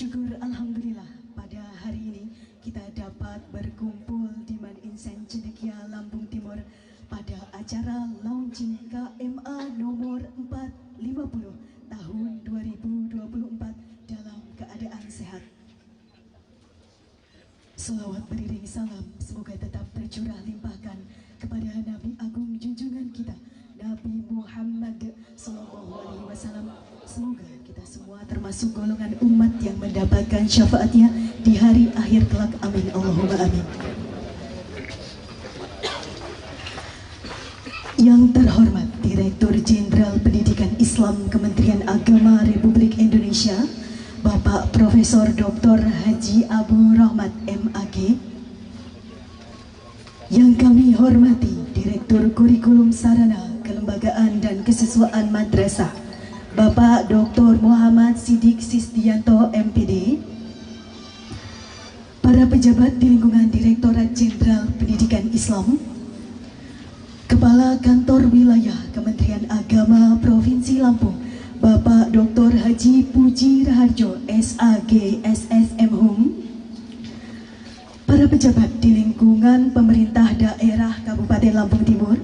Syukur Alhamdulillah pada hari ini kita dapat berkumpul di Madinsen Cendekia, Lampung Timur pada acara launching KMA nomor 450 tahun 2024 dalam keadaan sehat. Selawat beriring salam semoga tetap tercurah limpahkan kepada Nabi Agung junjungan kita Nabi Muhammad SAW. Semoga kita semua termasuk golongan umat yang mendapatkan syafaatnya di hari akhir kelak. Amin Allahumma amin. Yang terhormat Direktur Jenderal Pendidikan Islam Kementerian Agama Republik Indonesia Bapak Profesor Dr. Haji Abu Rahmat MAG. Yang kami hormati Direktur Kurikulum Sarana Kelembagaan dan Kesiswaan Madrasah Bapak Dr. Muhammad Siddiq Sisdianto MPD, para pejabat di lingkungan Direktorat Jenderal Pendidikan Islam, Kepala Kantor Wilayah Kementerian Agama Provinsi Lampung Bapak Dr. Haji Puji Raharjo SAG SSM Hum, para pejabat di lingkungan pemerintah daerah Kabupaten Lampung Timur,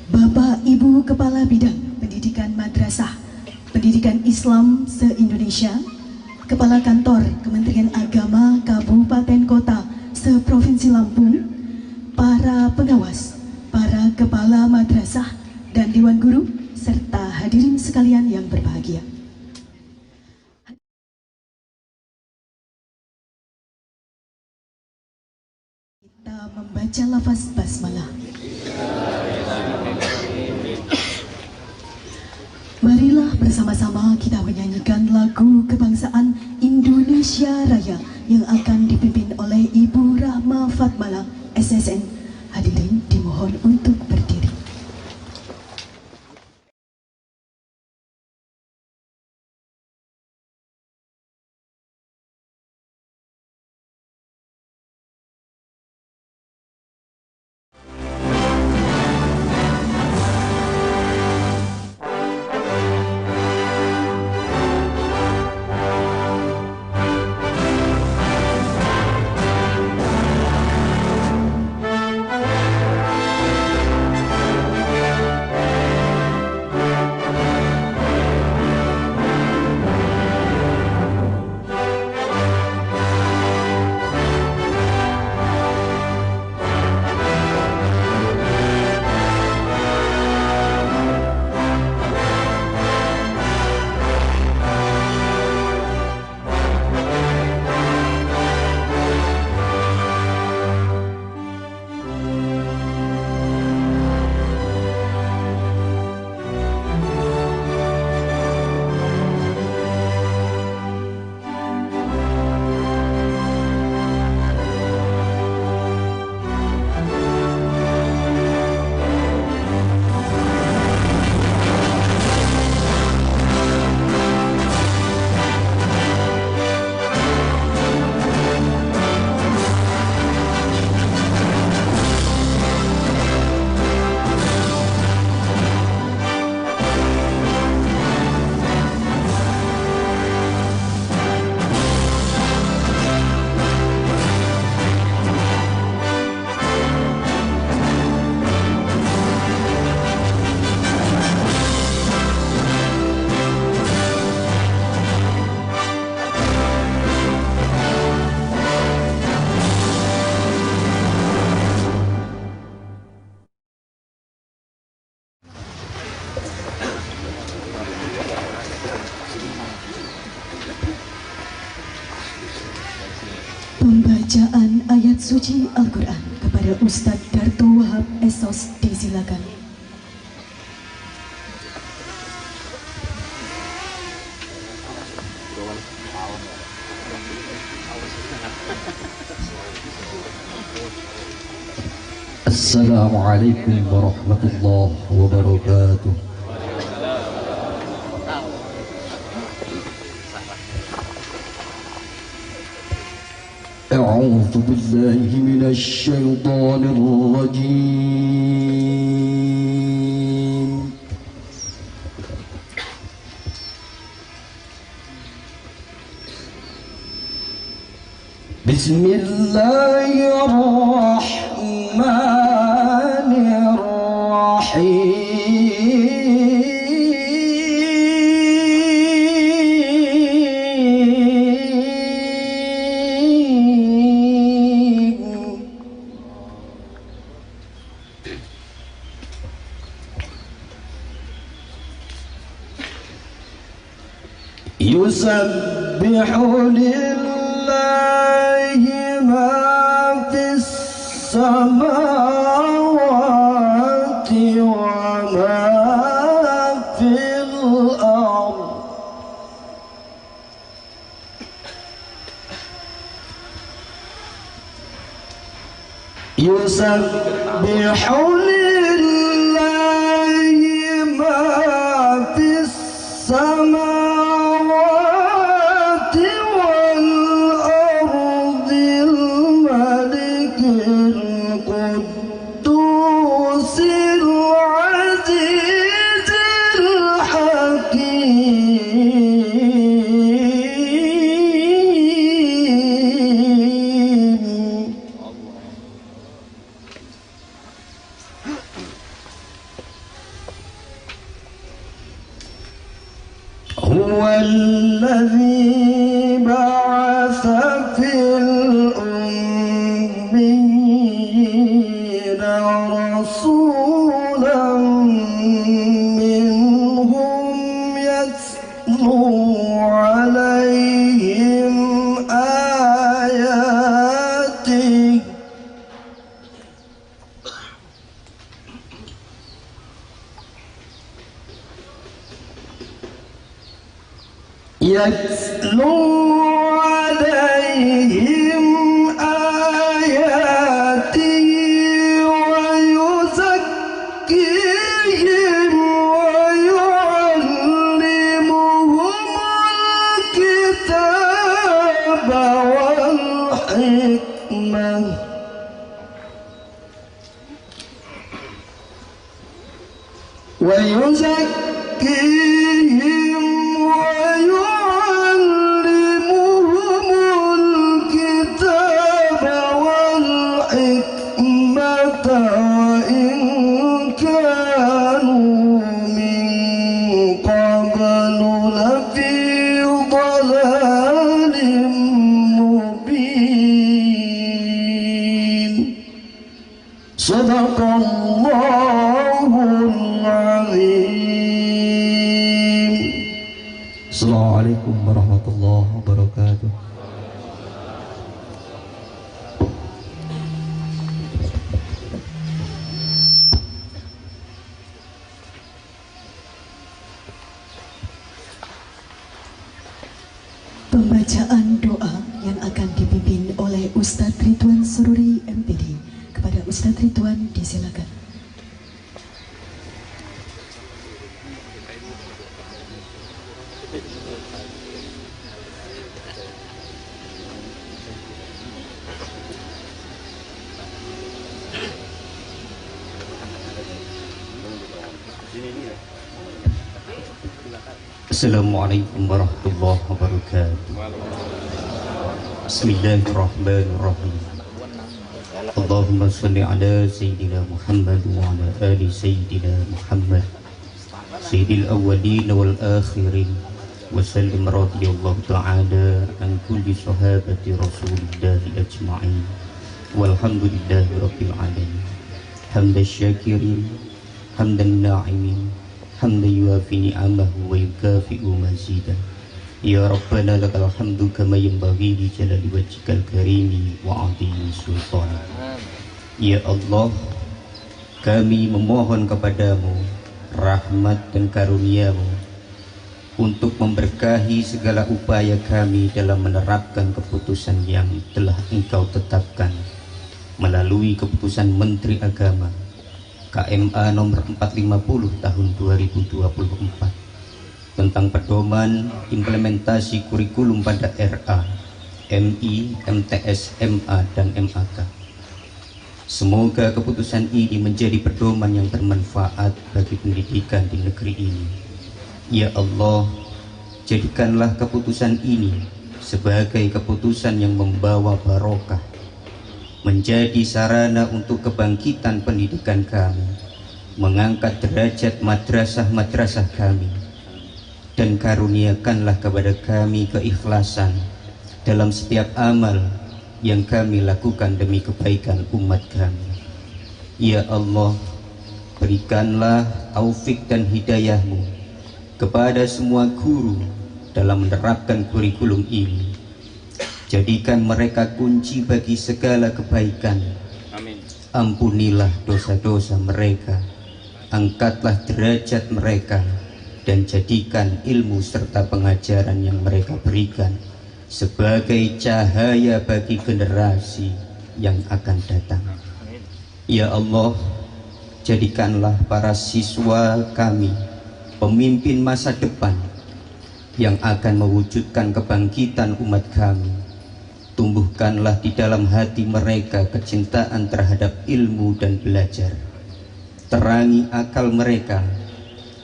Bapak Ibu Kepala Bidang Pendidikan Madrasah Pendidikan Islam se-Indonesia, Kepala Kantor Kementerian Agama Kabupaten Kota se-Provinsi Lampung, para pengawas, para kepala madrasah dan dewan guru, serta hadirin sekalian yang berbahagia. Kita membaca lafaz basmalah. Marilah bersama-sama kita menyanyikan lagu kebangsaan Indonesia Raya yang akan dipimpin oleh Ibu Rahma Fatmala SSN. Hadirin dimohon untuk berdiri. Pembacaan ayat suci Al-Quran kepada Ustadz Darto Wahab Esos disilakan. Assalamualaikum warahmatullahi wabarakatuh. أعوذ بالله من الشيطان الرجيم بسم الله الرحمن الرحيم يسبح لله ما في السماوات وما في الأرض يسبح لله ما في السماوات والأرض الملك القدوس العزيز الحكيم هو الذي بعث في الأميين رسولا منهم يتلو عليهم آياته ويزكيهم ويعلمهم الكتاب والحكمة ويزكيهم ويعلمهم الكتاب والحكمة وإن كانوا من قبل لفي ضلال مبين صدق الله العظيم. Assalamualaikum warahmatullahi wabarakatuh. Pembacaan doa yang akan dipimpin oleh Ustadz Ridwan Sururi MPD. Kepada Ustadz Ridwan disilakan. Assalamualaikum warahmatullahi wabarakatuh. Bismillahirrahmanirrahim. Allahumma salli ala Sayyidina Muhammad wa ala ali Sayyidina Muhammad Sayyidil awwalin wal akhirin wa sallim radiyallahu ta'ala an kulli sahabati rasulillahi ajma'in walhamdulillahi rabbil alamin. Hamdan syakirin, hamdan na'imin, hamdan yuafi ni'amahu wa yukafi'u mazidah. Ya Rabbana lakal hamdu kama yanbaghi li jalali wajhikal karimi wa 'azimi sultanik. Ya Allah, kami memohon kepadamu rahmat dan karunia-Mu untuk memberkahi segala upaya kami dalam menerapkan keputusan yang telah Engkau tetapkan melalui keputusan Menteri Agama KMA nomor 450 tahun 2024 tentang pedoman implementasi kurikulum pada RA, MI, MTS, MA, dan MAK. Semoga keputusan ini menjadi pedoman yang bermanfaat bagi pendidikan di negeri ini. Ya Allah, jadikanlah keputusan ini sebagai keputusan yang membawa barokah, menjadi sarana untuk kebangkitan pendidikan kami, mengangkat derajat madrasah-madrasah kami, dan karuniakanlah kepada kami keikhlasan dalam setiap amal yang kami lakukan demi kebaikan umat kami. Ya Allah, berikanlah taufik dan hidayah-Mu kepada semua guru dalam menerapkan kurikulum ini. Jadikan mereka kunci bagi segala kebaikan. Amin. Ampunilah dosa-dosa mereka, angkatlah derajat mereka, dan jadikan ilmu serta pengajaran yang mereka berikan sebagai cahaya bagi generasi yang akan datang. Ya Allah, jadikanlah para siswa kami pemimpin masa depan yang akan mewujudkan kebangkitan umat kami. Tumbuhkanlah di dalam hati mereka kecintaan terhadap ilmu dan belajar. Terangi akal mereka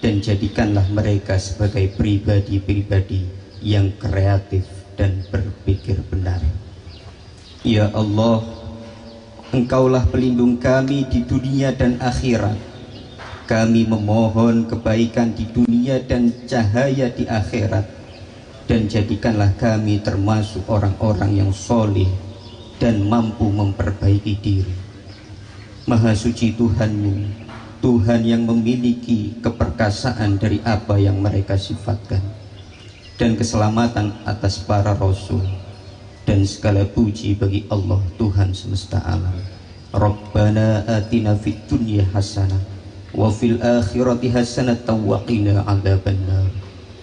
dan jadikanlah mereka sebagai pribadi-pribadi yang kreatif dan berpikir benar. Ya Allah, Engkaulah pelindung kami di dunia dan akhirat. Kami memohon kebaikan di dunia dan cahaya di akhirat, dan jadikanlah kami termasuk orang-orang yang soleh dan mampu memperbaiki diri. Maha suci Tuhan-Mu, Tuhan yang memiliki keperkasaan dari apa yang mereka sifatkan, dan keselamatan atas para rasul, dan segala puji bagi Allah Tuhan semesta alam. Rabbana atina fid dunya hasanah wa fil akhirati hasanatan wa qina adzabannar.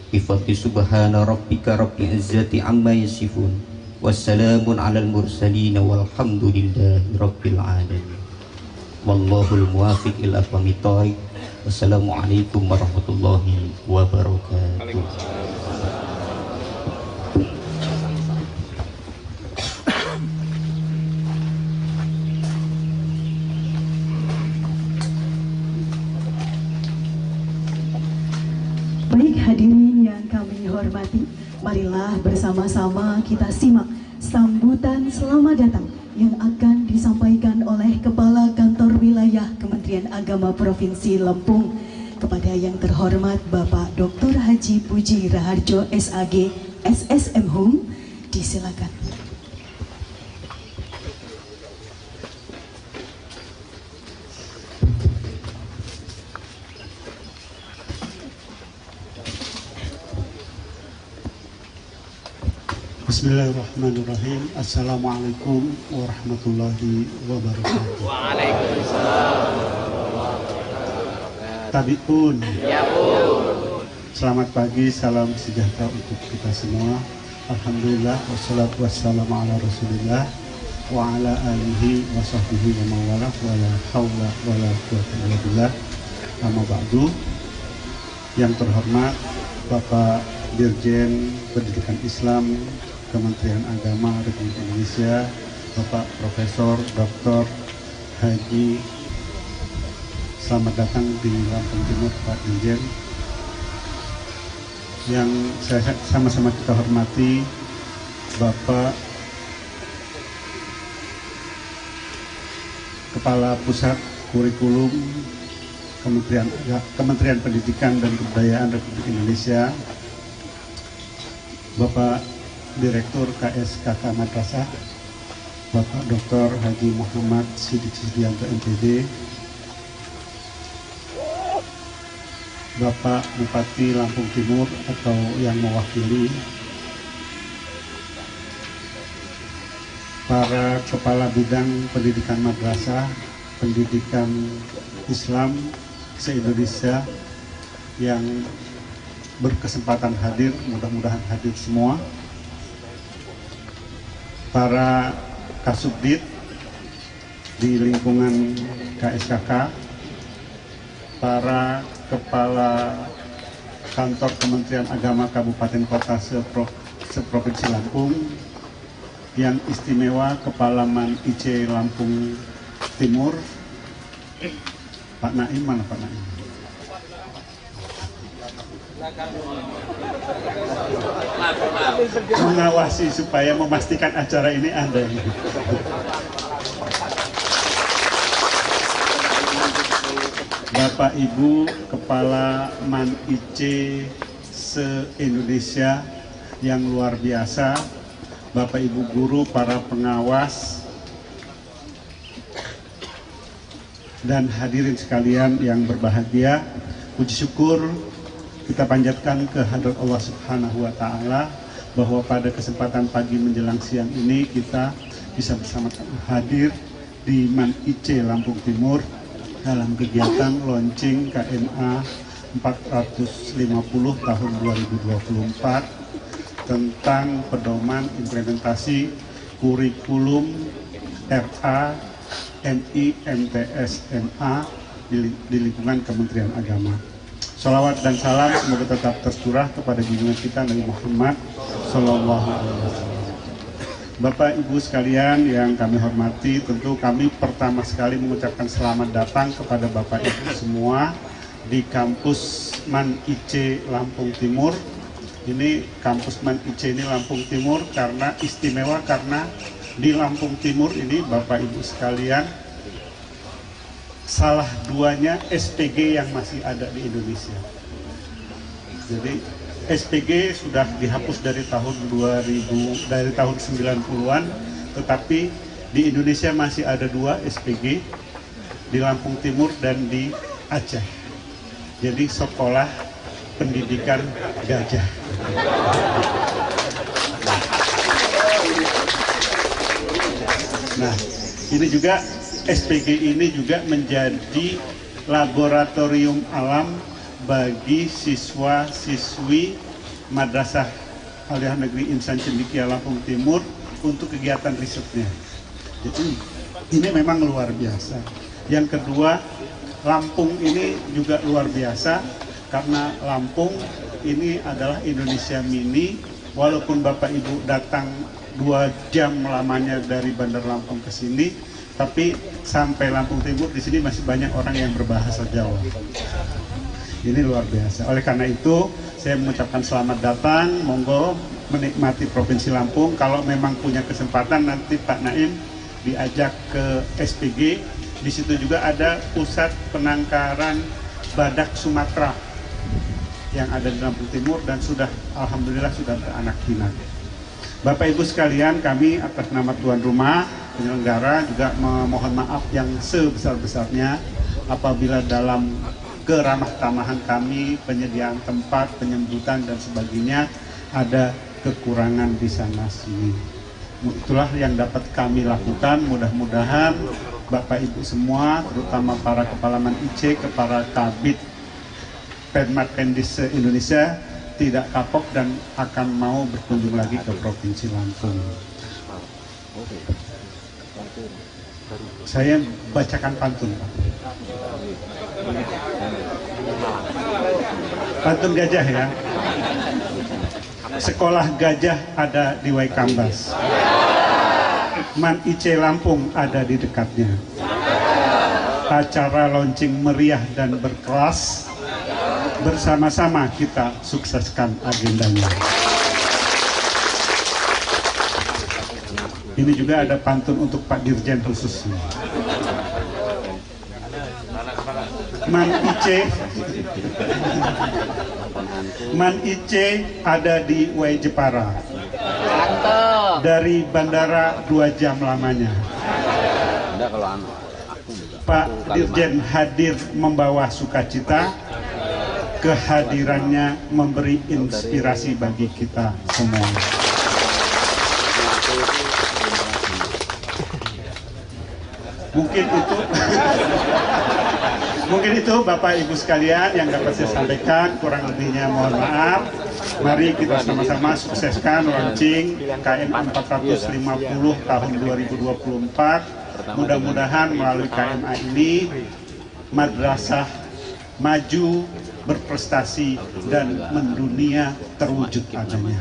Bi fadli subhana rabbika rabbil izzati amma yasifun, wassalamun alal mursalin walhamdulillahi rabbil alamin. Wallahul muwaffiq ila aqwamit thoriq. Wassalamualaikum warahmatullahi wabarakatuh. Baik hadirin yang kami hormati, marilah bersama-sama kita simak sambutan selamat datang yang akan disampaikan oleh Kepala Kantor Wilayah Kementerian Agama Provinsi Lampung kepada yang terhormat Bapak Dr. Haji Puji Raharjo SAG SSM Hum. Disilakan. Bismillahirrahmanirrahim. Assalamualaikum warahmatullahi wabarakatuh. Waalaikumsalam. Tabi'un. Ya Bu. Selamat pagi, salam sejahtera untuk kita semua. Alhamdulillah, wassalatu wassalamu ala rasulillah wa ala alihi wa sahbihi wa mawala wa la hawla wa la quwwata illa billah. Amma ba'du. Yang terhormat Bapak Dirjen Pendidikan Islam Kementerian Agama Republik Indonesia, Bapak Profesor Dr. Haji, selamat datang di Lampung Timur Pak Dirjen. Yang saya sama-sama kita hormati Bapak Kepala Pusat Kurikulum Kementerian Pendidikan dan Kebudayaan Republik Indonesia, Bapak Direktur KSKK Madrasah, Bapak Dr. Haji Muhammad Sidik Sudianto MPD, Bapak Bupati Lampung Timur atau yang mewakili, para Kepala Bidang Pendidikan Madrasah, Pendidikan Islam se-Indonesia yang berkesempatan hadir, mudah-mudahan hadir semua, para Kasubdit di lingkungan KSKK, para Kepala Kantor Kementerian Agama Kabupaten Kota seprovinsi Lampung, yang istimewa Kepala Man IC Lampung Timur, Pak Naim, mana Pak Naim? mengawasi supaya memastikan acara ini ada. Bapak Ibu Kepala Man IC se-Indonesia yang luar biasa, Bapak Ibu guru, para pengawas, dan hadirin sekalian yang berbahagia, puji syukur kita panjatkan ke hadirat Allah Subhanahu wa Ta'ala bahwa pada kesempatan pagi menjelang siang ini kita bisa bersama-sama hadir di Man IC Lampung Timur dalam kegiatan launching KMA 450 tahun 2024 tentang pedoman implementasi kurikulum RA MI MTS MA di lingkungan Kementerian Agama. Shalawat dan salam semoga tetap tercurah kepada junjungan kita Nabi Muhammad Sallallahu Alaihi Wasallam. Bapak Ibu sekalian yang kami hormati, tentu kami pertama sekali mengucapkan selamat datang kepada Bapak Ibu semua di kampus Man IC Lampung Timur. Ini kampus Man IC ini Lampung Timur karena istimewa karena di Lampung Timur ini Bapak Ibu sekalian salah duanya SPG yang masih ada di Indonesia. Jadi SPG sudah dihapus dari tahun 90-an, tetapi di Indonesia masih ada 2 SPG, di Lampung Timur dan di Aceh. Jadi sekolah pendidikan gajah. Nah, ini juga SPG ini juga menjadi laboratorium alam bagi siswa-siswi Madrasah Aliyah Negeri Insan Cendekia Lampung Timur untuk kegiatan risetnya. Jadi ini memang luar biasa. Yang kedua, Lampung ini juga luar biasa karena Lampung ini adalah Indonesia mini. Walaupun Bapak Ibu datang 2 jam lamanya dari Bandar Lampung ke sini, tapi sampai Lampung Timur di sini masih banyak orang yang berbahasa Jawa. Ini luar biasa. Oleh karena itu, saya mengucapkan selamat datang. Monggo menikmati Provinsi Lampung. Kalau memang punya kesempatan, nanti Pak Naim diajak ke SPG. Di situ juga ada pusat penangkaran badak Sumatera yang ada di Lampung Timur dan sudah, alhamdulillah sudah beranak pinak. Bapak Ibu sekalian, kami atas nama tuan rumah penyelenggara juga memohon maaf yang sebesar-besarnya apabila dalam keramah tamahan kami, penyediaan tempat, penyambutan dan sebagainya ada kekurangan di sana sini. Itulah yang dapat kami lakukan. Mudah-mudahan Bapak Ibu semua, terutama para kepala Man IC, kepala Kabid Penmat Pendis Indonesia tidak kapok dan akan mau berkunjung lagi ke Provinsi Lampung. Saya bacakan pantun, Pak. Pantun gajah ya. Sekolah gajah ada di Waikambas. Man IC Lampung ada di dekatnya. Acara launching meriah dan berkelas. Bersama-sama kita sukseskan agendanya. Ini juga ada pantun untuk Pak Dirjen khususnya. Man IC ada di Wai Jepara. Dari bandara 2 jam lamanya. Pak Dirjen hadir membawa sukacita. Kehadirannya memberi inspirasi bagi kita semua. Mungkin itu Bapak Ibu sekalian yang dapat saya sampaikan, kurang lebihnya mohon maaf. Mari kita sama-sama sukseskan launching KMA 450 tahun 2024. Mudah-mudahan melalui KMA ini madrasah maju, berprestasi dan mendunia terwujud adanya.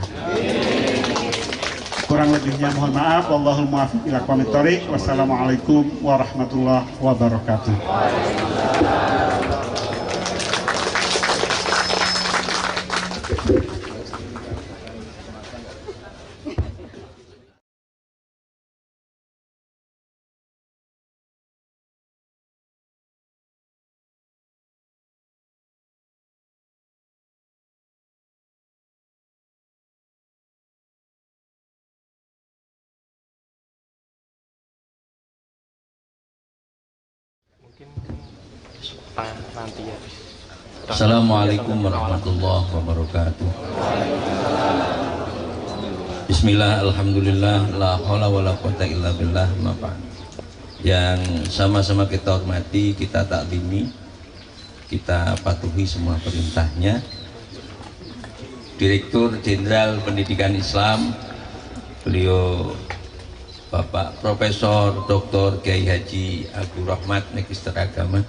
Kurang lebihnya mohon maaf. Wallahul muwaffiq ila aqwamit thoriq. Wassalamualaikum warahmatullahi wabarakatuh. nanti ya. Assalamualaikum warahmatullahi wabarakatuh. Bismillah, alhamdulillah, la haula wala quwata illa billah, ma ba'd. Yang sama-sama kita hormati, kita taklimi, kita patuhi semua perintahnya. Direktur Jenderal Pendidikan Islam, beliau Bapak Profesor Dr. Kiai Haji Abdul Rahmat, Magister Agama.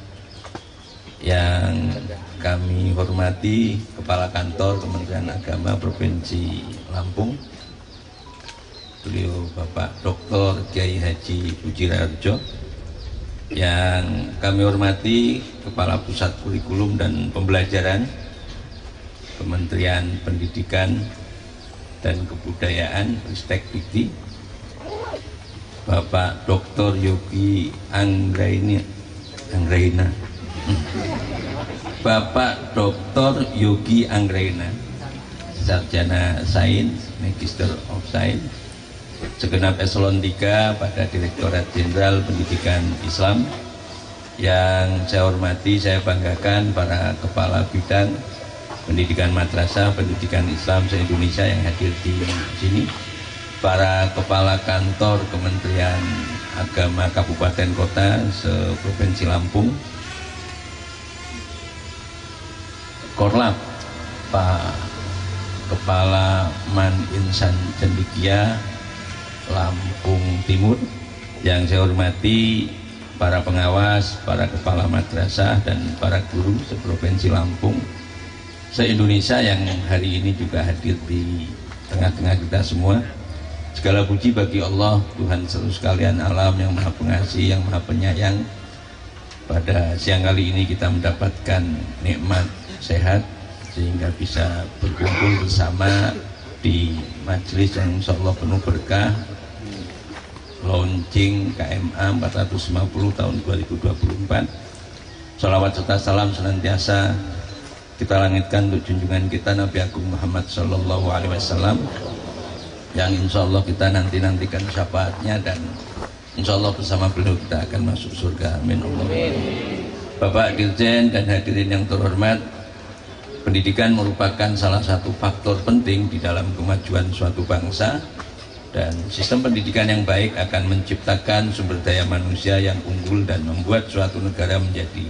Yang kami hormati Kepala Kantor Kementerian Agama Provinsi Lampung, beliau Bapak Dr. Kiai Haji Pujirarjo. Yang kami hormati Kepala Pusat Kurikulum dan Pembelajaran Kementerian Pendidikan dan Kebudayaan Ristek Dikti, Bapak Dr. Yogi Anggraina, Bapak Dr. Yogi Anggraina, Sarjana Sains, Magister of Science, segenap eselon 3 pada Direktorat Jenderal Pendidikan Islam. Yang saya hormati, saya banggakan para kepala bidang pendidikan madrasah, pendidikan Islam se-Indonesia yang hadir di sini, para kepala kantor Kementerian Agama Kabupaten Kota se-Provinsi Lampung, Korlap, Pak Kepala Man Insan Cendekia Lampung Timur. Yang saya hormati para pengawas, para kepala madrasah dan para guru se-Provinsi Lampung, se-Indonesia yang hari ini juga hadir di tengah-tengah kita semua. Segala puji bagi Allah, Tuhan seluruh sekalian alam yang maha pengasih, yang maha penyayang. Pada siang kali ini kita mendapatkan nikmat sehat sehingga bisa berkumpul bersama di majelis yang insya Allah penuh berkah, launching KMA 450 tahun 2024. Salawat serta salam senantiasa kita langitkan untuk junjungan kita Nabi Agung Muhammad Sallallahu Alaihi Wasallam, yang insya Allah kita nantikan syafaatnya dan insya Allah bersama beliau kita akan masuk surga. Amin. Bapak Dirjen dan hadirin yang terhormat, pendidikan merupakan salah satu faktor penting di dalam kemajuan suatu bangsa, dan sistem pendidikan yang baik akan menciptakan sumber daya manusia yang unggul dan membuat suatu negara menjadi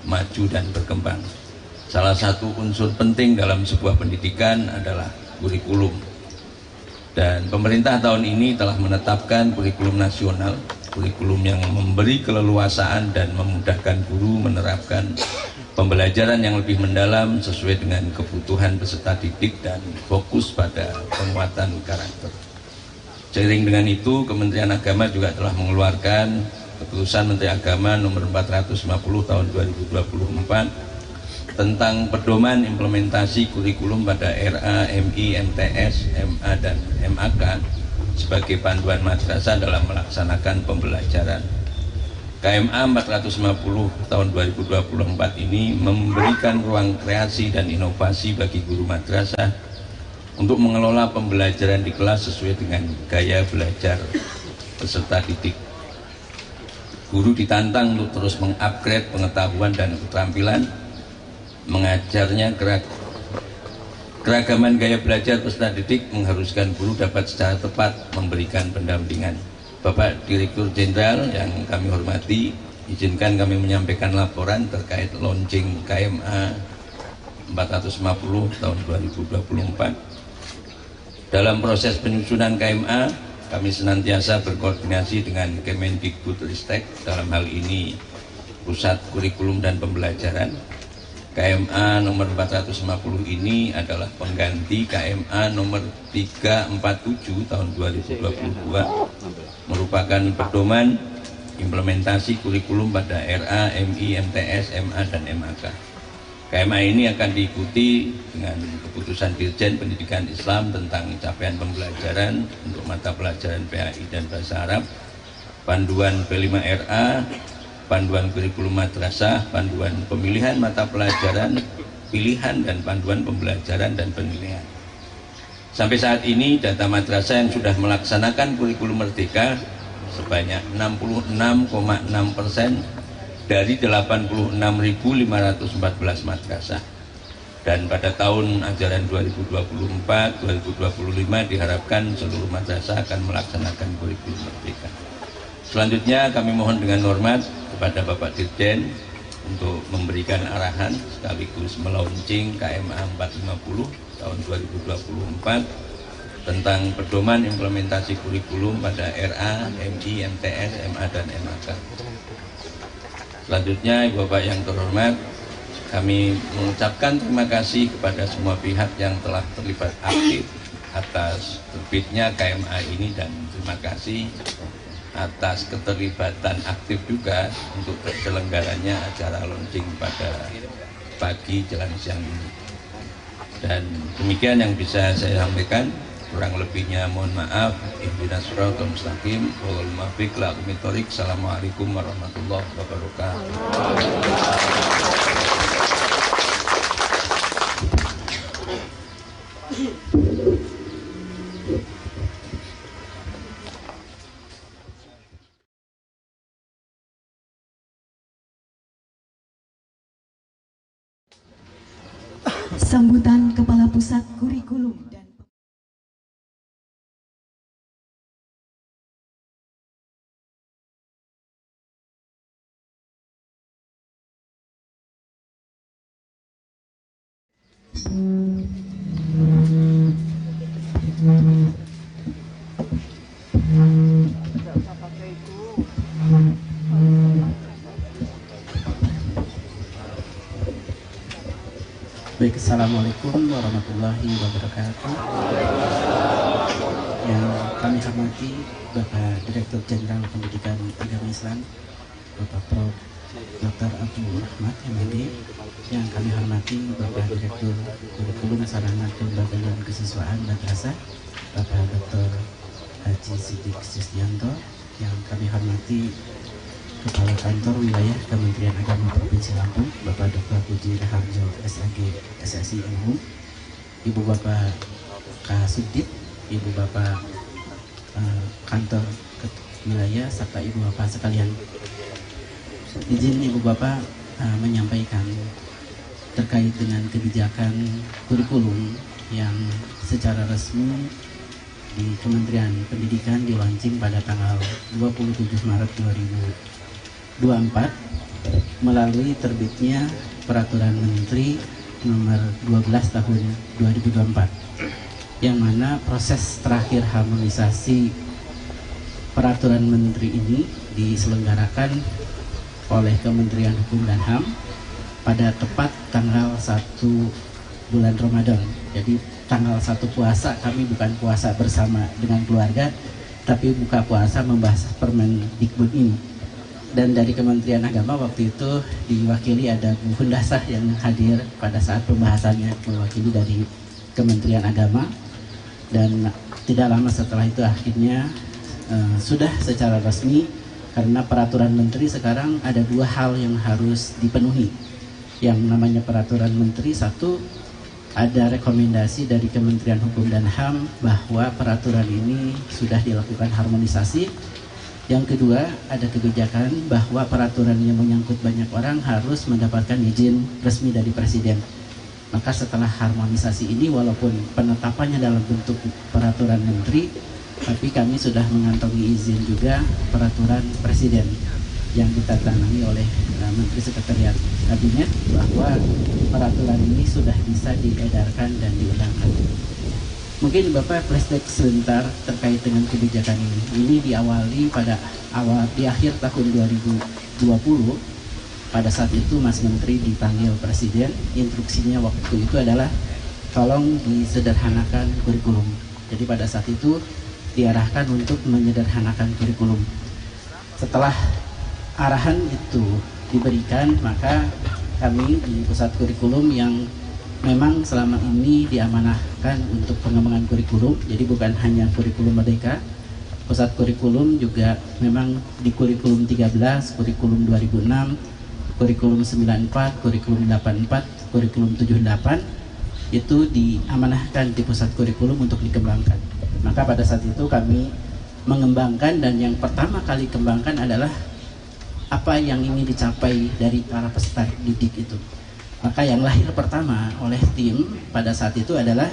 maju dan berkembang. Salah satu unsur penting dalam sebuah pendidikan adalah kurikulum. Dan pemerintah tahun ini telah menetapkan kurikulum nasional, kurikulum yang memberi keleluasaan dan memudahkan guru menerapkan pembelajaran yang lebih mendalam sesuai dengan kebutuhan peserta didik dan fokus pada penguatan karakter. Seiring dengan itu, Kementerian Agama juga telah mengeluarkan Keputusan Menteri Agama nomor 450 tahun 2024 tentang pedoman implementasi kurikulum pada RA, MI, MTS, MA, dan MAK sebagai panduan madrasah dalam melaksanakan pembelajaran. KMA 450 tahun 2024 ini memberikan ruang kreasi dan inovasi bagi guru madrasah untuk mengelola pembelajaran di kelas sesuai dengan gaya belajar peserta didik. Guru ditantang untuk terus mengupgrade pengetahuan dan keterampilan mengajarnya. Keragaman gaya belajar peserta didik mengharuskan guru dapat secara tepat memberikan pendampingan. Bapak Direktur Jenderal yang kami hormati, izinkan kami menyampaikan laporan terkait launching KMA 450 tahun 2024. Dalam proses penyusunan KMA, kami senantiasa berkoordinasi dengan Kemendikbudristek, dalam hal ini Pusat Kurikulum dan Pembelajaran. KMA nomor 450 ini adalah pengganti KMA nomor 347 tahun 2022, merupakan pedoman implementasi kurikulum pada RA, MI, MTS, MA, dan MAK. KMA ini akan diikuti dengan keputusan Dirjen Pendidikan Islam tentang capaian pembelajaran untuk mata pelajaran PAI dan Bahasa Arab, panduan P5RA, panduan kurikulum madrasah, panduan pemilihan mata pelajaran pilihan, dan panduan pembelajaran dan penilaian. Sampai saat ini data madrasah yang sudah melaksanakan kurikulum merdeka sebanyak 66,6% dari 86.514 madrasah. Dan pada tahun ajaran 2024-2025 diharapkan seluruh madrasah akan melaksanakan kurikulum merdeka. Selanjutnya kami mohon dengan hormat kepada Bapak Dirjen untuk memberikan arahan sekaligus melaunching KMA 450 tahun 2024 tentang pedoman implementasi kurikulum pada RA, MI, MTS, MA, dan MAK. Selanjutnya, Ibu Bapak yang terhormat, kami mengucapkan terima kasih kepada semua pihak yang telah terlibat aktif atas terbitnya KMA ini, dan terima kasih atas keterlibatan aktif juga untuk terselenggaranya acara launching pada pagi jelang siang ini. Dan demikian yang bisa saya sampaikan, kurang lebihnya mohon maaf. Ihdinas siratal mustaqim wal muwaffiq ila aqwamit thoriq. Assalamualaikum warahmatullahi wabarakatuh. Sambutan Kepala Pusat Kurikulum dan Baik, Assalamualaikum warahmatullahi wabarakatuh. Yang kami hormati Bapak Direktur Jenderal Pendidikan Agama Islam, Bapak Prof. Dr. Abdul Rahmat MD. Yang kami hormati Bapak Direktur Kurikulum Sarana Kelembagaan Kesiswaan Madrasah, Bapak Dr. Haji Siddiq Sisdianto. Yang kami hormati Kepala Kantor Wilayah Kementerian Agama Provinsi Lampung, Bapak Dr. Puji Raharjo SAG SSI MU, Ibu Bapak Kasubdit, Ibu Bapak Kantor Wilayah, serta Ibu Bapak sekalian. Izin Ibu Bapak menyampaikan terkait dengan kebijakan kurikulum yang secara resmi di Kementerian Pendidikan dilaunching pada tanggal 27 Maret 2024 melalui terbitnya Peraturan Menteri Nomor 12 Tahun 2024, yang mana proses terakhir harmonisasi Peraturan Menteri ini diselenggarakan oleh Kementerian Hukum dan HAM pada tepat tanggal 1 bulan Ramadan. Jadi tanggal 1 puasa kami bukan puasa bersama dengan keluarga, tapi buka puasa membahas Permendikbud ini. Dan dari Kementerian Agama waktu itu diwakili ada Bu Hundasah yang hadir pada saat pembahasannya, mewakili dari Kementerian Agama. Dan tidak lama setelah itu akhirnya sudah secara resmi, karena peraturan menteri sekarang ada dua hal yang harus dipenuhi. Yang namanya peraturan menteri, satu, ada rekomendasi dari Kementerian Hukum dan HAM bahwa peraturan ini sudah dilakukan harmonisasi. Yang kedua, ada kebijakan bahwa peraturan yang menyangkut banyak orang harus mendapatkan izin resmi dari Presiden. Maka setelah harmonisasi ini, walaupun penetapannya dalam bentuk peraturan menteri, tapi kami sudah mengantongi izin juga peraturan Presiden yang ditandatangani oleh Menteri Sekretariat Kabinet bahwa peraturan ini sudah bisa diedarkan dan diundangkan. Mungkin Bapak flashback sebentar terkait dengan kebijakan ini. Ini diawali pada di akhir tahun 2020. Pada saat itu Mas Menteri dipanggil Presiden, instruksinya waktu itu adalah tolong disederhanakan kurikulum. Jadi pada saat itu diarahkan untuk menyederhanakan kurikulum. Setelah arahan itu diberikan, maka kami di pusat kurikulum yang memang selama ini diamanahkan untuk pengembangan kurikulum, jadi bukan hanya kurikulum merdeka, pusat kurikulum juga memang di kurikulum 13, kurikulum 2006, kurikulum 94, kurikulum 84, kurikulum 78 itu diamanahkan di pusat kurikulum untuk dikembangkan. Maka pada saat itu kami mengembangkan, dan yang pertama kali kembangkan adalah apa yang ingin dicapai dari para peserta didik itu. Maka yang lahir pertama oleh tim pada saat itu adalah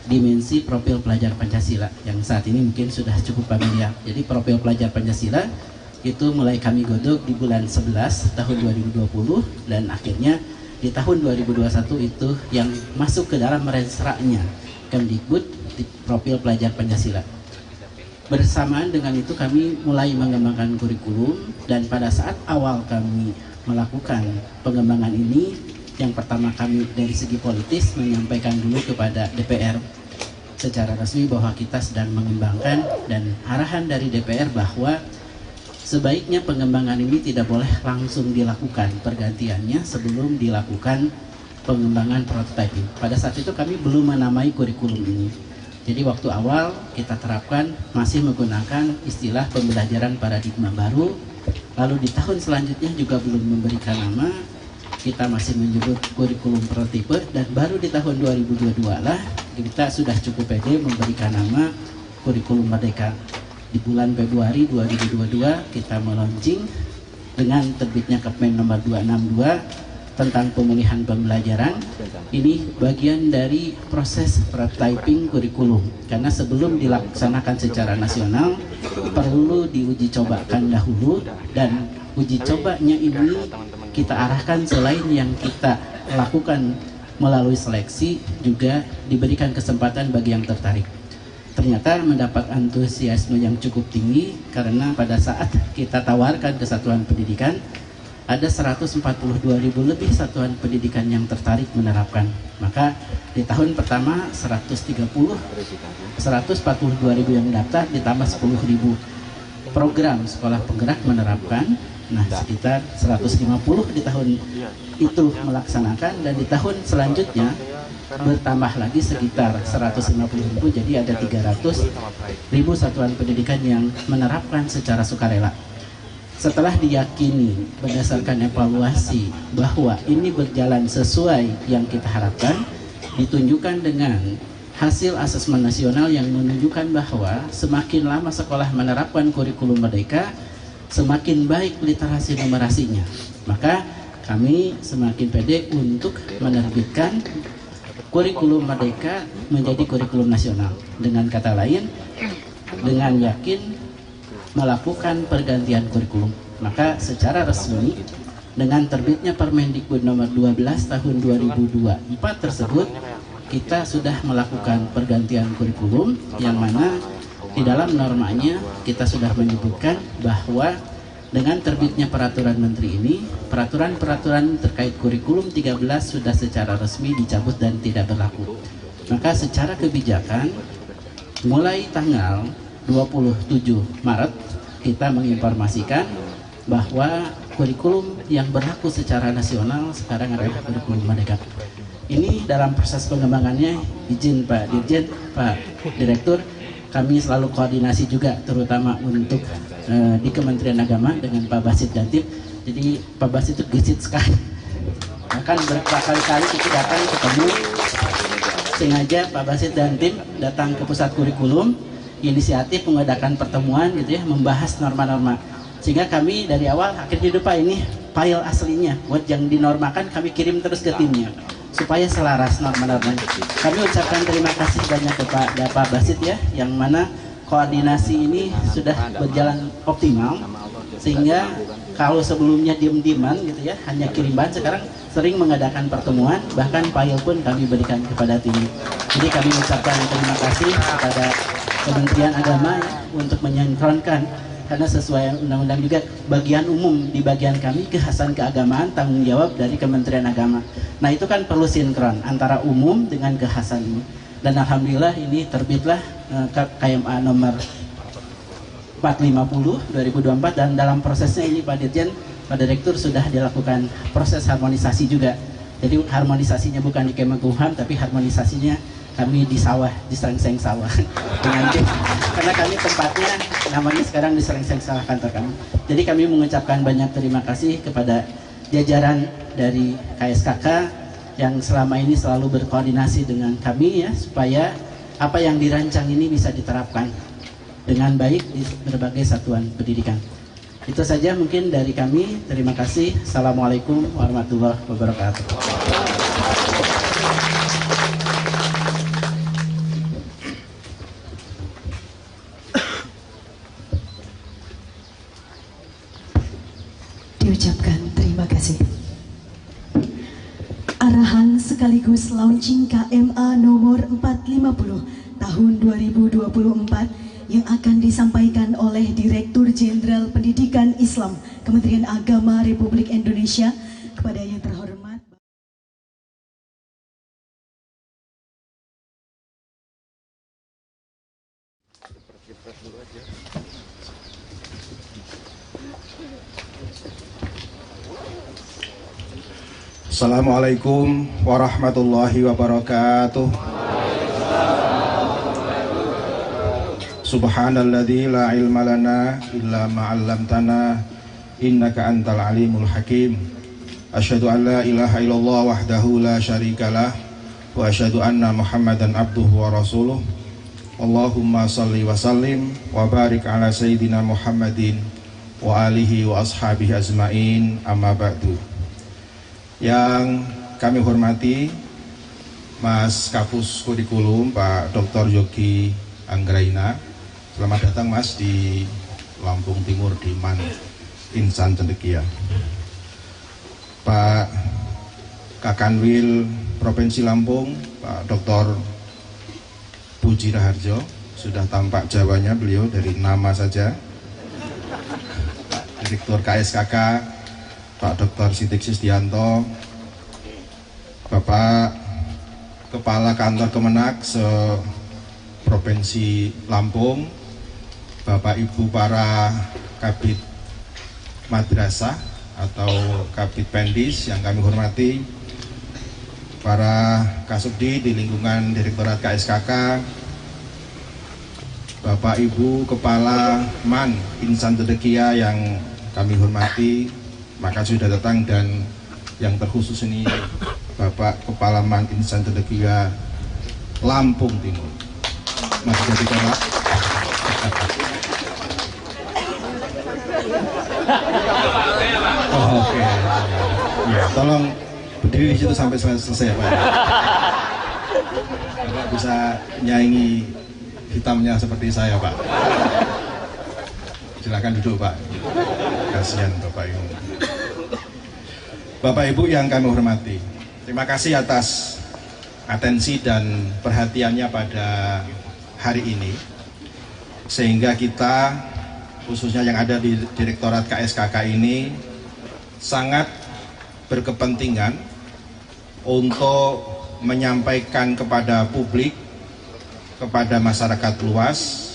dimensi profil pelajar Pancasila yang saat ini mungkin sudah cukup familiar. Jadi profil pelajar Pancasila itu mulai kami godok di bulan 11 tahun 2020 dan akhirnya di tahun 2021 itu yang masuk ke dalam rensraknya Kemdikbud di profil pelajar Pancasila. Bersamaan dengan itu kami mulai mengembangkan kurikulum dan pada saat awal kami melakukan pengembangan ini, yang pertama kami dari segi politis menyampaikan dulu kepada DPR secara resmi bahwa kita sedang mengembangkan dan arahan dari DPR bahwa sebaiknya pengembangan ini tidak boleh langsung dilakukan pergantiannya sebelum dilakukan pengembangan prototyping. Pada saat itu kami belum menamai kurikulum ini. Jadi waktu awal kita terapkan masih menggunakan istilah pembelajaran paradigma baru. Lalu di tahun selanjutnya juga belum memberikan nama, kita masih menyebut kurikulum prototipe, dan baru di tahun 2022 lah kita sudah cukup pede memberikan nama kurikulum merdeka. Di bulan Februari 2022 kita meluncing dengan terbitnya Kepmen nomor 262 tentang pemulihan pembelajaran. Ini bagian dari proses prototyping kurikulum, karena sebelum dilaksanakan secara nasional perlu diuji cobakan dahulu, dan uji cobanya ini kita arahkan selain yang kita lakukan melalui seleksi juga diberikan kesempatan bagi yang tertarik. Ternyata mendapat antusiasme yang cukup tinggi karena pada saat kita tawarkan ke satuan pendidikan ada 142.000 lebih satuan pendidikan yang tertarik menerapkan. Maka di tahun pertama 142.000 yang daftar ditambah 10.000 program sekolah penggerak menerapkan. Nah, sekitar 150 di tahun itu melaksanakan, dan di tahun selanjutnya bertambah lagi sekitar 150.000, jadi ada 300.000 satuan pendidikan yang menerapkan secara sukarela. Setelah diyakini berdasarkan evaluasi bahwa ini berjalan sesuai yang kita harapkan, ditunjukkan dengan hasil asesmen nasional yang menunjukkan bahwa semakin lama sekolah menerapkan kurikulum merdeka, semakin baik literasi numerasinya. Maka kami semakin pede untuk menerbitkan kurikulum merdeka menjadi kurikulum nasional. Dengan kata lain, dengan yakin melakukan pergantian kurikulum. Maka secara resmi dengan terbitnya Permendikbud nomor 12 tahun 2024 tersebut, kita sudah melakukan pergantian kurikulum, yang mana di dalam normanya kita sudah menyebutkan bahwa dengan terbitnya peraturan menteri ini, peraturan-peraturan terkait kurikulum 13 sudah secara resmi dicabut dan tidak berlaku. Maka secara kebijakan mulai tanggal 27 Maret kita menginformasikan bahwa kurikulum yang berlaku secara nasional sekarang adalah kurikulum merdeka. Ini dalam proses pengembangannya, izin Pak Dirjen, Pak Direktur, kami selalu koordinasi juga terutama untuk di Kementerian Agama dengan Pak Basit Dantim. Jadi Pak Basit itu gesit sekali, akan berkali-kali kita datang ketemu. Sengaja Pak Basit Dantim datang ke pusat kurikulum, inisiatif mengadakan pertemuan gitu ya, membahas norma-norma, sehingga kami dari awal akhirnya lupa ini file aslinya buat yang dinormakan kami kirim terus ke timnya supaya selaras norma-normanya. Kami ucapkan terima kasih banyak kepada Pak Basit ya, yang mana koordinasi ini sudah berjalan optimal, sehingga kalau sebelumnya diem-dieman gitu ya, hanya kirim bahan, sekarang sering mengadakan pertemuan, bahkan file pun kami berikan kepada tim. Jadi kami ucapkan terima kasih kepada Kementerian Agama ya, untuk menyinkronkan, karena sesuai undang-undang juga bagian umum di bagian kami kekhasan keagamaan tanggung jawab dari Kementerian Agama. Nah itu kan perlu sinkron antara umum dengan kekhasan ini, dan alhamdulillah ini terbitlah KMA nomor 450 2024, dan dalam prosesnya ini Pak Dirjen, Pak Direktur sudah dilakukan proses harmonisasi juga. Jadi harmonisasinya bukan di Kemenkumham, tapi harmonisasinya kami di sawah, di Serengseng sawah dengan tim, karena kami tempatnya namanya sekarang di Serengseng sawah kantor kami. Jadi kami mengucapkan banyak terima kasih kepada jajaran dari KSKK yang selama ini selalu berkoordinasi dengan kami ya, supaya apa yang dirancang ini bisa diterapkan dengan baik di berbagai satuan pendidikan. Itu saja mungkin dari kami. Terima kasih. Assalamualaikum warahmatullahi wabarakatuh. Diucapkan terima kasih. Arahan sekaligus launching KMA nomor 450 tahun 2024 yang akan disampaikan oleh Direktur Jenderal Pendidikan Islam Kementerian Agama Republik Indonesia kepada yang terhormat Assalamualaikum warahmatullahi wabarakatuh. Subhanalladzi la ilma lana illa ma 'allamtana innaka antal alimul hakim. Asyhadu an la ilaha illallah wahdahu la syarikalah wa asyhadu anna Muhammadan abduhu wa rasuluh. Allahumma shalli wa sallim wa barik ala sayyidina Muhammadin wa alihi wa ashabihi ajmain, amma ba'du. Yang kami hormati Mas Kapus Kurikulum Pak Dr. Yogi Anggraina. Selamat datang Mas di Lampung Timur di MAN Insan Cendekia. Pak Kakanwil Provinsi Lampung Pak Dr. Puji Raharjo, sudah tampak Jawanya beliau dari nama saja. Pak Direktur KSKK Pak Dr. Sidik Sistianto, Bapak Kepala Kantor Kemenak se-Provinsi Lampung, Bapak Ibu para Kabid Madrasah atau Kabid Pendis yang kami hormati, para Kasubdi di lingkungan Direktorat KSKK, Bapak Ibu Kepala MAN Insan Cendekia yang kami hormati, maka sudah datang, dan yang terkhusus ini Bapak Kepala MAN Insan Cendekia Lampung Timur, Mas Jadi Pak. Oh, oke. Ya, tolong berdiri di situ sampai selesai Pak. Bapak bisa nyanyi hitamnya seperti saya Pak. Silakan duduk Pak. Kasihan Bapak Ibu. Bapak Ibu yang kami hormati, terima kasih atas atensi dan perhatiannya pada hari ini, sehingga kita khususnya yang ada di Direktorat KSKK ini sangat berkepentingan untuk menyampaikan kepada publik, kepada masyarakat luas,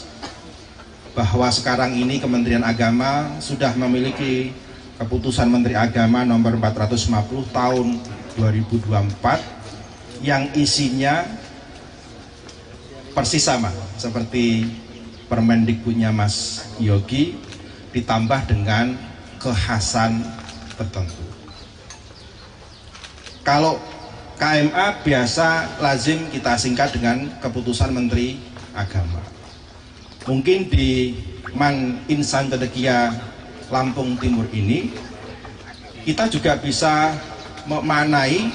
bahwa sekarang ini Kementerian Agama sudah memiliki Keputusan Menteri Agama nomor 450 tahun 2024 yang isinya persis sama seperti Permendikbudnya Mas Yogi, ditambah dengan kekhasan tertentu. Kalau KMA biasa lazim kita singkat dengan Keputusan Menteri Agama. Mungkin di MAN Insan Cendekia Lampung Timur ini kita juga bisa memaknai,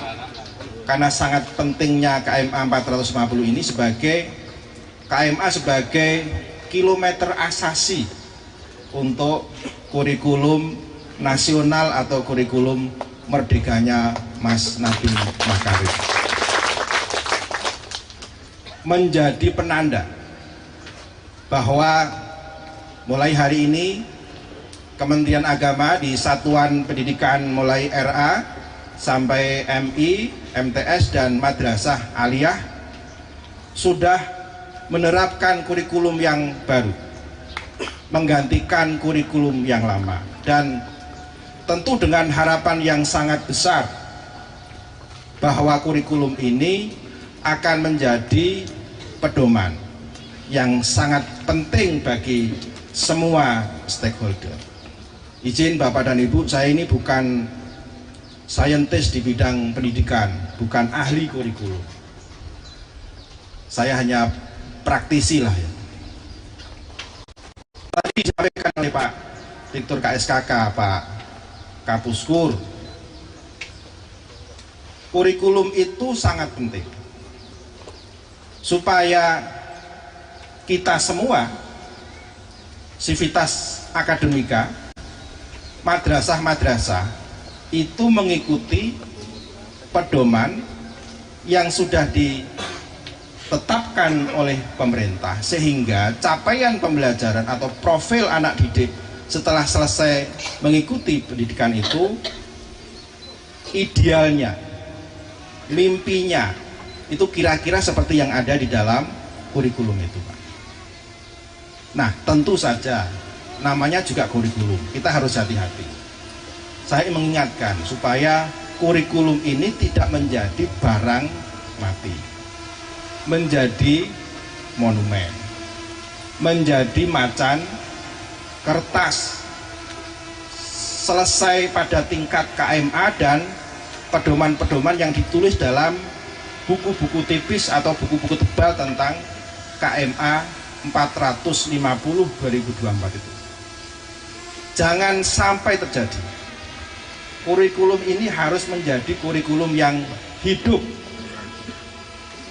karena sangat pentingnya KMA 450 ini sebagai KMA sebagai kilometer asasi untuk kurikulum nasional atau kurikulum merdekanya Mas Nadiem Makarim, menjadi penanda bahwa mulai hari ini Kementerian Agama di Satuan Pendidikan mulai RA sampai MI, MTS dan Madrasah Aliyah sudah menerapkan kurikulum yang baru, menggantikan kurikulum yang lama, dan tentu dengan harapan yang sangat besar bahwa kurikulum ini akan menjadi pedoman yang sangat penting bagi semua stakeholder. Izin Bapak dan Ibu, saya ini bukan saintis di bidang pendidikan, bukan ahli kurikulum. Saya hanya praktisi lah ya. Tadi disampaikan oleh Pak Direktur KSKK Pak Kapuskur, kurikulum itu sangat penting supaya kita semua sivitas akademika, madrasah-madrasah itu mengikuti pedoman yang sudah ditetapkan oleh pemerintah, sehingga capaian pembelajaran atau profil anak didik setelah selesai mengikuti pendidikan itu, idealnya, mimpinya itu kira-kira seperti yang ada di dalam kurikulum itu, Pak. Nah, tentu saja namanya juga kurikulum, kita harus hati-hati. Saya mengingatkan supaya kurikulum ini tidak menjadi barang mati, menjadi monumen, menjadi macan kertas, selesai pada tingkat KMA dan pedoman-pedoman yang ditulis dalam buku-buku tipis atau buku-buku tebal tentang KMA 450 2024 itu. Jangan sampai terjadi. Kurikulum ini harus menjadi kurikulum yang hidup.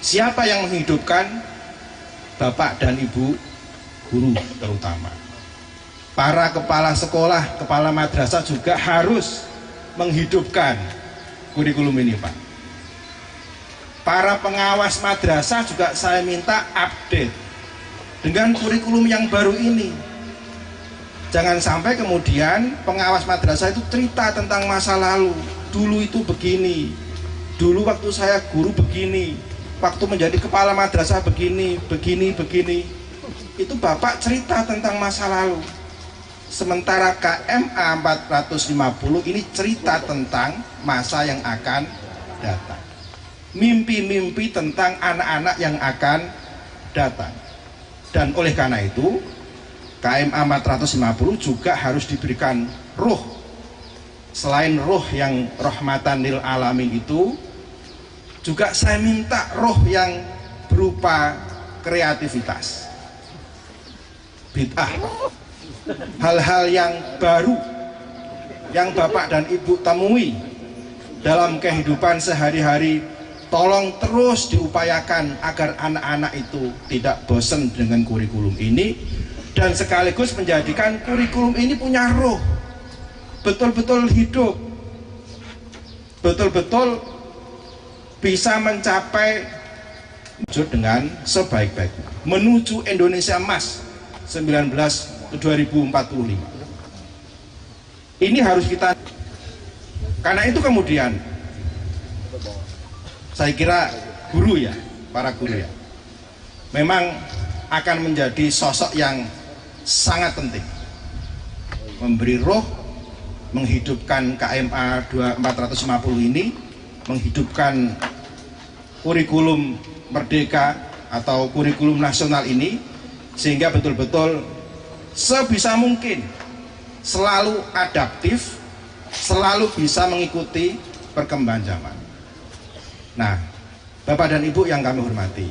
Siapa yang menghidupkan? Bapak dan Ibu guru terutama. Para kepala sekolah, kepala madrasah juga harus menghidupkan kurikulum ini, Pak. Para pengawas madrasah juga saya minta update dengan kurikulum yang baru ini. Jangan sampai kemudian pengawas madrasah itu cerita tentang masa lalu. Dulu itu begini, dulu waktu saya guru begini, waktu menjadi kepala madrasah begini. Itu Bapak cerita tentang masa lalu. Sementara KMA 450 ini cerita tentang masa yang akan datang. Mimpi-mimpi tentang anak-anak yang akan datang. Dan oleh karena itu KMA 450 juga harus diberikan ruh. Selain ruh yang rahmatan lil alamin itu, juga saya minta ruh yang berupa kreativitas, bid'ah, hal-hal yang baru yang Bapak dan Ibu temui dalam kehidupan sehari-hari. Tolong terus diupayakan agar anak-anak itu tidak bosan dengan kurikulum ini, dan sekaligus menjadikan kurikulum ini punya roh, betul-betul hidup, betul-betul bisa mencapai dengan sebaik-baiknya menuju Indonesia Emas 2045. Ini harus kita, karena itu kemudian saya kira guru ya, para guru ya, memang akan menjadi sosok yang sangat penting, memberi roh, menghidupkan KMA 450 ini, menghidupkan kurikulum merdeka atau kurikulum nasional ini, sehingga betul-betul sebisa mungkin selalu adaptif, selalu bisa mengikuti perkembangan zaman. Nah, Bapak dan Ibu yang kami hormati,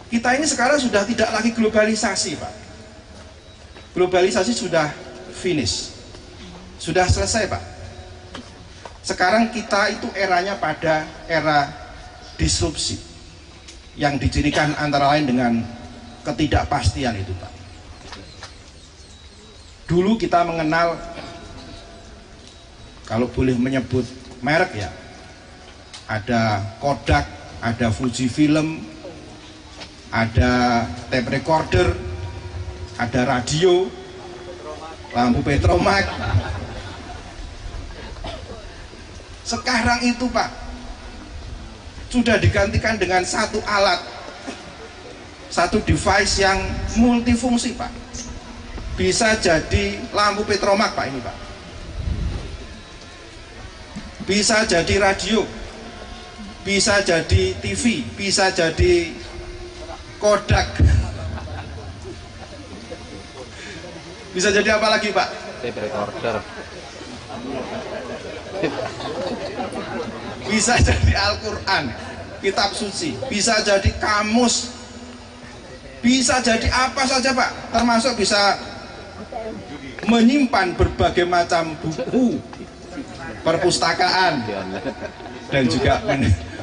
kita ini sekarang sudah tidak lagi globalisasi, Pak. Globalisasi sudah finish, sudah selesai, Pak. Sekarang kita itu eranya pada era disrupsi yang dicirikan antara lain dengan ketidakpastian itu, Pak. Dulu kita mengenal, kalau boleh menyebut merek ya, ada Kodak, ada Fujifilm, ada tape recorder, ada radio, lampu Petromax. Sekarang itu, Pak, sudah digantikan dengan satu alat, satu device yang multifungsi, Pak. Bisa jadi lampu Petromax, Pak, ini, Pak. Bisa jadi radio, bisa jadi TV, bisa jadi Kodak. Bisa jadi apa lagi, Pak? Tape recorder. Bisa jadi Al-Quran, kitab suci, bisa jadi kamus, bisa jadi apa saja, Pak. Termasuk bisa menyimpan berbagai macam buku perpustakaan dan juga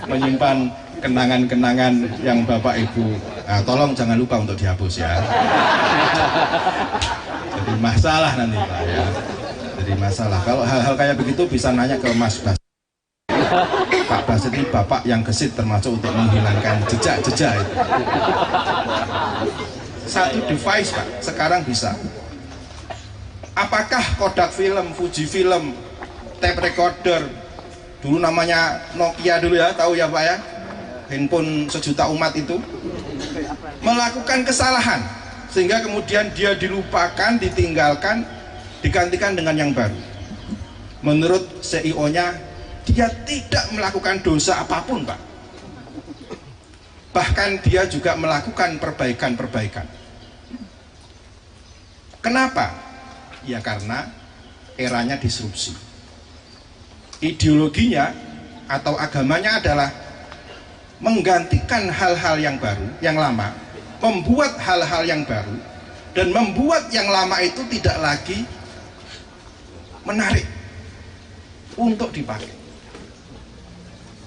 menyimpan kenangan-kenangan yang Bapak Ibu, tolong jangan lupa untuk dihapus ya. Jadi masalah nanti Pak ya. Jadi masalah. Kalau hal-hal kayak begitu bisa nanya ke Mas Bas. Pak Bas ini bapak yang gesit termasuk untuk menghilangkan jejak-jejak itu. Satu device Pak, sekarang bisa. Apakah Kodak film, Fuji film, tape recorder, dulu namanya Nokia dulu ya, tahu ya Pak ya, handphone sejuta umat itu, melakukan kesalahan sehingga kemudian dia dilupakan, ditinggalkan, digantikan dengan yang baru. Menurut CEO-nya, dia tidak melakukan dosa apapun Pak, bahkan dia juga melakukan perbaikan-perbaikan. Kenapa? Ya karena eranya disrupsi. Ideologinya atau agamanya adalah menggantikan hal-hal yang baru, yang lama, membuat hal-hal yang baru, dan membuat yang lama itu tidak lagi menarik untuk dipakai.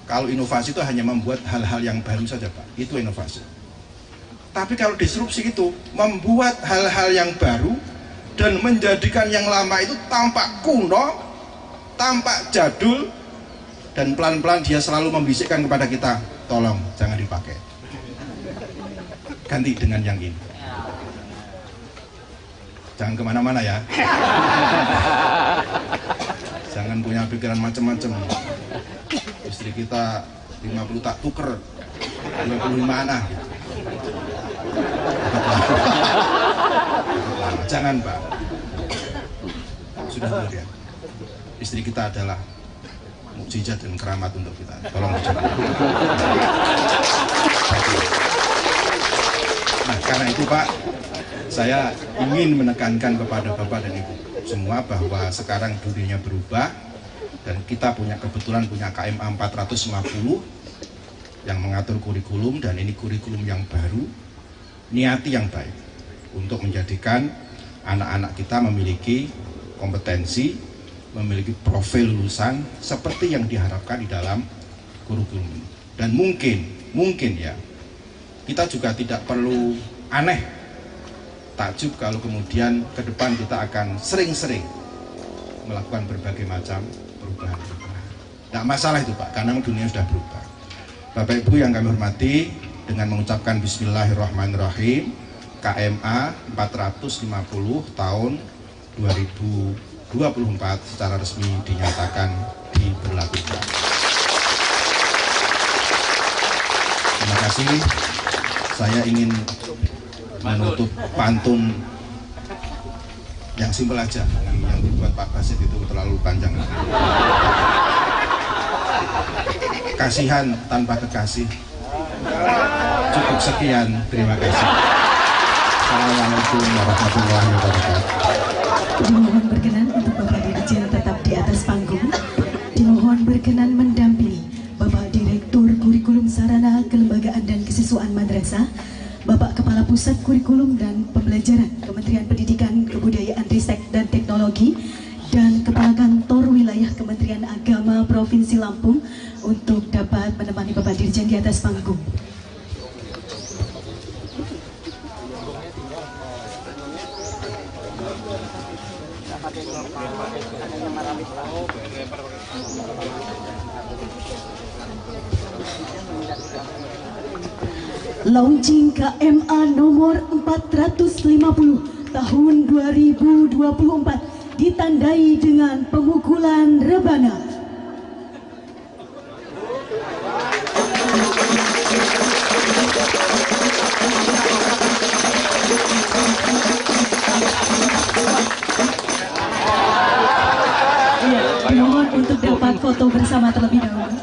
Kalau inovasi itu hanya membuat hal-hal yang baru saja Pak, itu inovasi. Tapi kalau disrupsi itu membuat hal-hal yang baru dan menjadikan yang lama itu tampak kuno, tampak jadul, dan pelan-pelan dia selalu membisikkan kepada kita, tolong jangan dipakai, ganti dengan yang ini. Jangan kemana-mana ya. Jangan punya pikiran macam-macam. Istri kita 50 tak tuker, 50 mana gitu. Jangan Pak, sudah benar ya. Istri kita adalah mukjizat dan keramat untuk kita. Tolong dijaga. Nah karena itu Pak, saya ingin menekankan kepada Bapak dan Ibu semua bahwa sekarang dunianya berubah dan kita kebetulan punya KMA 450 yang mengatur kurikulum, dan ini kurikulum yang baru, niati yang baik untuk menjadikan anak-anak kita memiliki kompetensi, memiliki profil lulusan seperti yang diharapkan di dalam kurikulum ini. Dan mungkin ya, kita juga tidak perlu aneh, takjub kalau kemudian ke depan kita akan sering-sering melakukan berbagai macam perubahan-perubahan. Tidak masalah itu Pak, karena dunia sudah berubah. Bapak Ibu yang kami hormati, dengan mengucapkan Bismillahirrahmanirrahim, KMA 450 tahun 2024 secara resmi dinyatakan diberlakukan. Terima kasih. Saya ingin menutup pantun yang simpel aja, yang dibuat Pak Basit itu terlalu panjang. Kasihan tanpa kekasih. Cukup sekian, terima kasih. Assalamualaikum warahmatullahi wabarakatuh. Dimohon berkenan untuk Bapak Dirjen tetap di atas panggung. Dimohon berkenan mendampingi Bapak Direktur Kurikulum Sarana Kelembagaan dan Kesiswaan Madrasah, Bapak Kepala Pusat Kurikulum dan Pembelajaran Kementerian Pendidikan, Kebudayaan, Ristek dan Teknologi, dan Kepala Kantor Wilayah Kementerian Agama Provinsi Lampung untuk dapat menemani Bapak Dirjen di atas panggung. Launching KMA nomor 450 tahun 2024 ditandai dengan pemukulan rebana. Mohon untuk dapat foto bersama terlebih dahulu.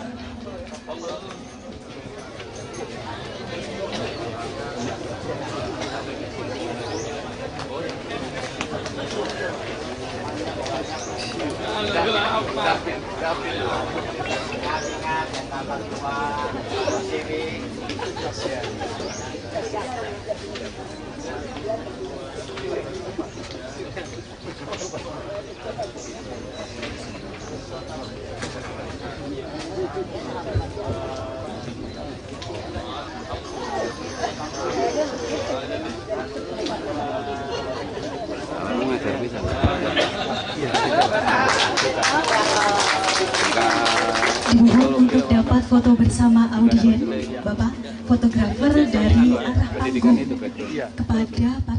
Dimohon untuk dapat foto bersama audien, Bapak fotografer dari arah panggung kepada